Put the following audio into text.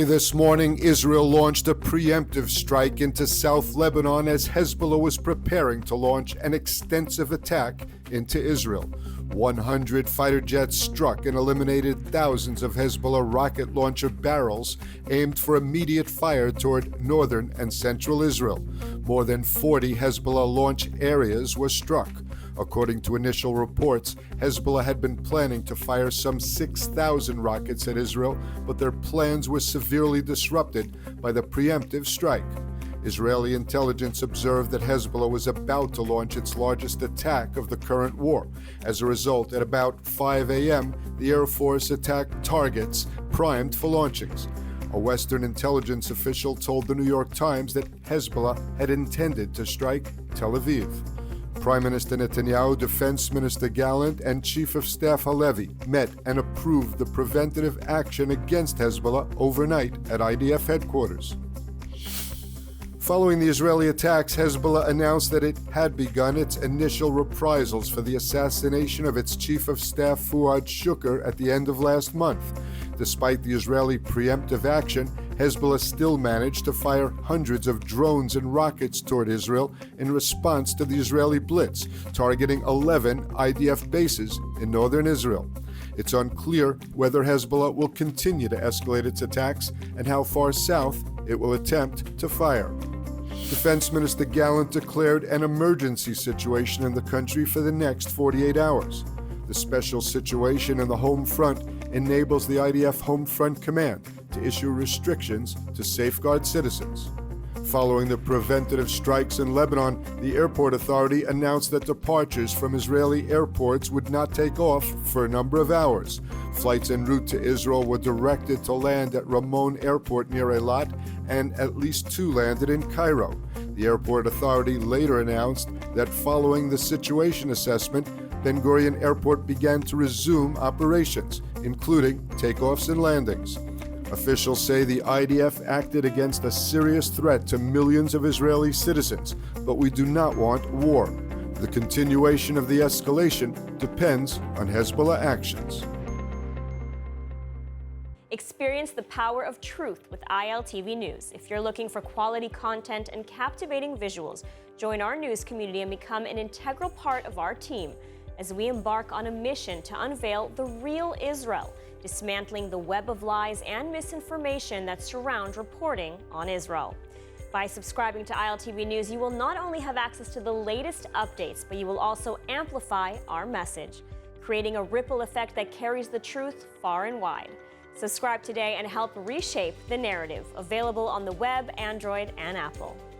Early this morning, Israel launched a preemptive strike into South Lebanon as Hezbollah was preparing to launch an extensive attack into Israel. 100 fighter jets struck and eliminated thousands of Hezbollah rocket launcher barrels aimed for immediate fire toward northern and central Israel. More than 40 Hezbollah launch areas were struck. According to initial reports, Hezbollah had been planning to fire some 6,000 rockets at Israel, but their plans were severely disrupted by the preemptive strike. Israeli intelligence observed that Hezbollah was about to launch its largest attack of the current war. As a result, at about 5 a.m., the Air Force attacked targets primed for launchings. A Western intelligence official told the New York Times that Hezbollah had intended to strike Tel Aviv. Prime Minister Netanyahu, Defense Minister Gallant, and Chief of Staff Halevi met and approved the preventative action against Hezbollah overnight at IDF headquarters. Following the Israeli attacks, Hezbollah announced that it had begun its initial reprisals for the assassination of its Chief of Staff Fuad Shukr at the end of last month. Despite the Israeli preemptive action, Hezbollah still managed to fire hundreds of drones and rockets toward Israel in response to the Israeli blitz, targeting 11 IDF bases in northern Israel. It's unclear whether Hezbollah will continue to escalate its attacks and how far south it will attempt to fire. Defense Minister Gallant declared an emergency situation in the country for the next 48 hours. The special situation in the home front enables the IDF Home Front Command to issue restrictions to safeguard citizens. Following the preventative strikes in Lebanon, the airport authority announced that departures from Israeli airports would not take off for a number of hours. Flights en route to Israel were directed to land at Ramon Airport near Eilat, and at least 2 landed in Cairo. The airport authority later announced that following the situation assessment, Ben Gurion Airport began to resume operations, including takeoffs and landings. Officials say the IDF acted against a serious threat to millions of Israeli citizens, but we do not want war. The continuation of the escalation depends on Hezbollah actions. Experience the power of truth with ILTV News. If you're looking for quality content and captivating visuals, join our news community and become an integral part of our team as we embark on a mission to unveil the real Israel, dismantling the web of lies and misinformation that surround reporting on Israel. By subscribing to ILTV News, you will not only have access to the latest updates, but you will also amplify our message, creating a ripple effect that carries the truth far and wide. Subscribe today and help reshape the narrative. Available on the web, Android, and Apple.